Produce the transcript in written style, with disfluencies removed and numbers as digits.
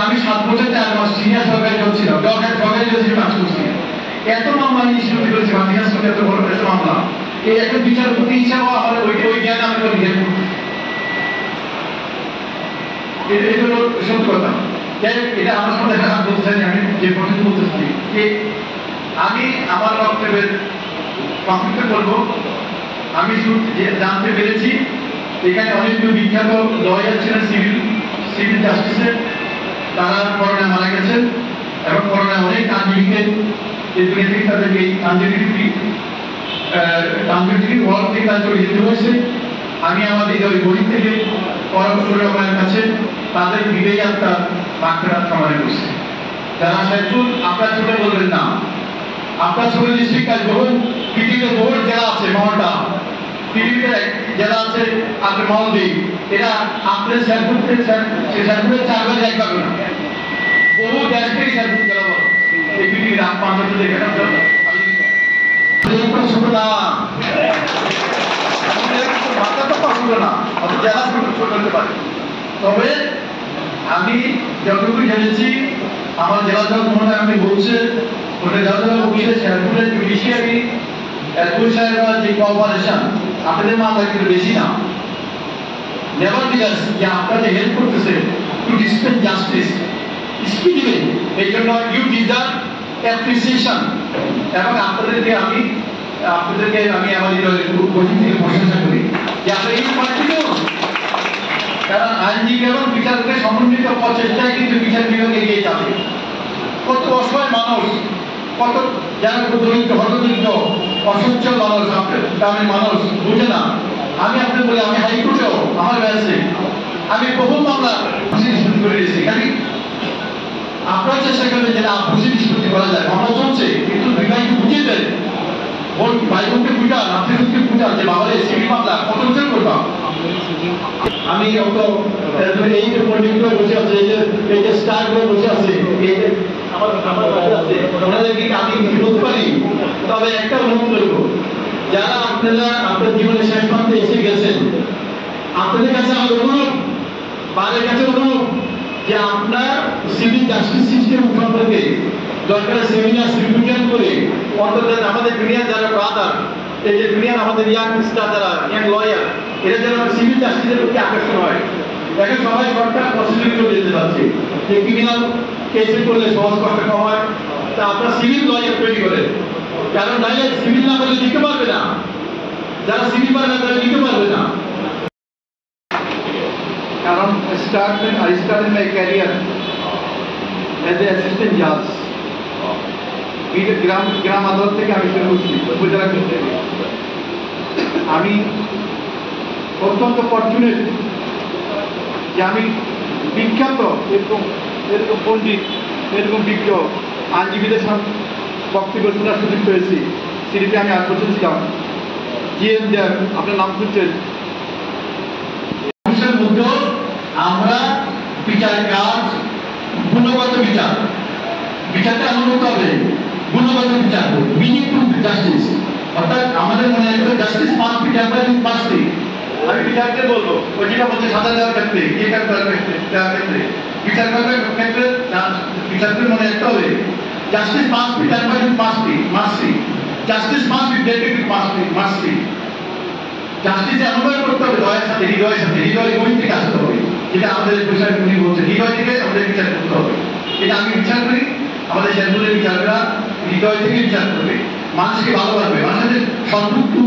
আমি 7 বছর 4 মাস সিনিয়র সরকারি জজ ছিলাম, সরকারি জজ হিসেবে কাজ করছি। এত মামলা নিষ্পত্তি করেছি, মাঝখানে সঙ্গে এত বড় একটা মামলা, এই একটা বিচারপতি হিসাবে আমার ওই জ্ঞান আমি তো নিজের এটা হলো সত্য কথা। এটা আমার সাথে বলতে চাই, আমি যে পর্যন্ত বলতে চাই যে আমি আমার বক্তব্যের সংক্ষিপ্ত করবো। আমি জানতে পেরেছি এখানে অনেকগুলো বিখ্যাত লয়ার ছিলেন সিভিল জাস্টিসের, তারা করোনায় মারা গেছেন এবং করোনায় অনেক আইনজীবীকে এই দুনিয়া থেকে তাদেরকে এই আইনজীবী ওয়ার্ল্ড থেকে তারা চলে যেতে হয়েছে। আমি আমাদের ওই গরিব থেকে পরামর্শের কাছে তাদের বিবেক আত্মা মাত্রা কামনা করছি। যারা সাইফুল আপনার ছোট বলবেন না, আপনার ছোট ডিস্ট্রিক্ট কাজ বহু পৃথিবীতে বহু জেলা আছে, মহলটা পৃথিবীতে জেলা আছে আপনার মহলদ্বীপ, এটা আপনার সাইফুল থেকে সে সাইফুলের 4 ভাগে 1 ভাগ না, বহু দেশ থেকে সাইফুল জেলা বলো এই পৃথিবীর 5 দেখে না মাথা তো পছন্দ না, অত জেলা ছোট হতে পারে। তবে আমি যতটুকু জেনেছি আমার জেলা জজ মনে আমি বলছে ওটা জজ বলছে শেরপুরের জুডিশিয়ারি এরপুর সাহেবের যে কোঅপারেশন আপনাদের মামলা কিন্তু বেশি না। নেভারথেলেস যে আপনাদের হেল্প করতেছে টু ডিসপেন্স জাস্টিস স্পিডিলি, এই জন্য ইউ ডিজার্ভ অ্যাপ্রিসিয়েশন। এবং আপনাদেরকে আমি আমাদের কোচিং থেকে প্রশংসা করি যে আপনারা এই কন্টিনিউ, কারণ আইনজীবী এবং বিচারকের সমন্বিত প্রচেষ্টায় কিন্তু বিচার বিভাগ এগিয়ে যাবে। কত অসহায় মানুষ, কত যারা দরিদ্র হতদরিদ্র অসচ্ছল মানুষ, গ্রামের মানুষ বুঝে না। আমি আপনাদের বলি আমি হাইকোর্টেও আমার ব্যাসে আমি বহু মামলা খুশি নিষ্পত্তি করে দিয়েছি। খালি আপনারা চেষ্টা করবেন যেটা খুশি নিষ্পত্তি করা যায়। মামলা চলছে কিন্তু বিভাগকে বুঝিয়ে দেন, ভাই বোনকে বুঝান, আপনাদেরকে বুঝান যে বাবা সিভিল মামলা কত বছর করবা। আমি অত এই যে পন্ডিতরা বসে আছে, এই যে স্টারগুলো বসে আছে, এই যে আমার কাছে আছে, ওনাদেরকে আমি বলতে পারি। তবে একটা অনুরোধ করবো, যারা আপনারা আপনার জীবনের শেষ প্রান্তে এসে গেছেন, আপনাদের কাছে আমার অনুরোধ, বারের কাছে অনুরোধ যে আপনার সিভিল জাস্টিস সিস্টেম সম্পর্কে দরকার সেমিনার সিভিল করে অন্তত আমাদের দুনিয়ার যারা ব্রাদার, এই যে দুনিয়ার আমাদের ইয়াং স্টার যারা ইয়াং লয়ার, এরা যেন সিভিল জাস্টিসের প্রতি আকর্ষণ হয়। এখন সবাই সরকার প্রসিডিউর যেতে যাচ্ছে যে ক্রিমিনাল কেসে করলে সহজ করতে কম হয়, তা আপনার সিভিল লয়ার তৈরি করে, কারণ নাইলে সিভিল না করলে লিখতে পারবে না, যারা সিভিল পারে না তারা লিখতে পারবে না। কারণ I started my career as an assistant judge. গ্রাম আদালত থেকে আমি শুরু করছি, উপজেলা কোর্ট থেকে। আমি অত্যন্ত ফরচুনেট যে আমি বিখ্যাত এরকম পণ্ডিত, এরকম বিজ্ঞ আইনজীবীদের সাথে বক্তব্য শোনার সুযোগ পেয়েছি। সিরিপে আমি 8 বছর ছিলাম। GM দেব, আপনার নাম শুনছেন। আমরা বিচার কাজ গুণগত বিচারটা এমন হতে হবে, গুণগত বিচার মিনিংফুল জাস্টিস, অর্থাৎ আমাদের মনে রাখতে justice must be tempered with mercy. আমি বিচারকে বলবো ওই যেটা বলছে সাজা দেওয়ার ক্ষেত্রে, বিচার করার ক্ষেত্রে বিচারকে মনে রাখতে হবে justice must be tempered with mercy, justice must be dated with mercy. Justice এমনভাবে করতে হবে দয়ের সাথে, হৃদয় গভীর থেকে আসতে হবে, যেটা আমাদের বিষয় উনি বলছেন, হৃদয় থেকে আমাদের বিচার করতে হবে। এটা আমি বিচার করি, আমাদের শেরপুরের বিচারকরা হৃদয় থেকে বিচার করবে, মানুষকে ভালোবাসবে, মানুষের সর্বোত্তম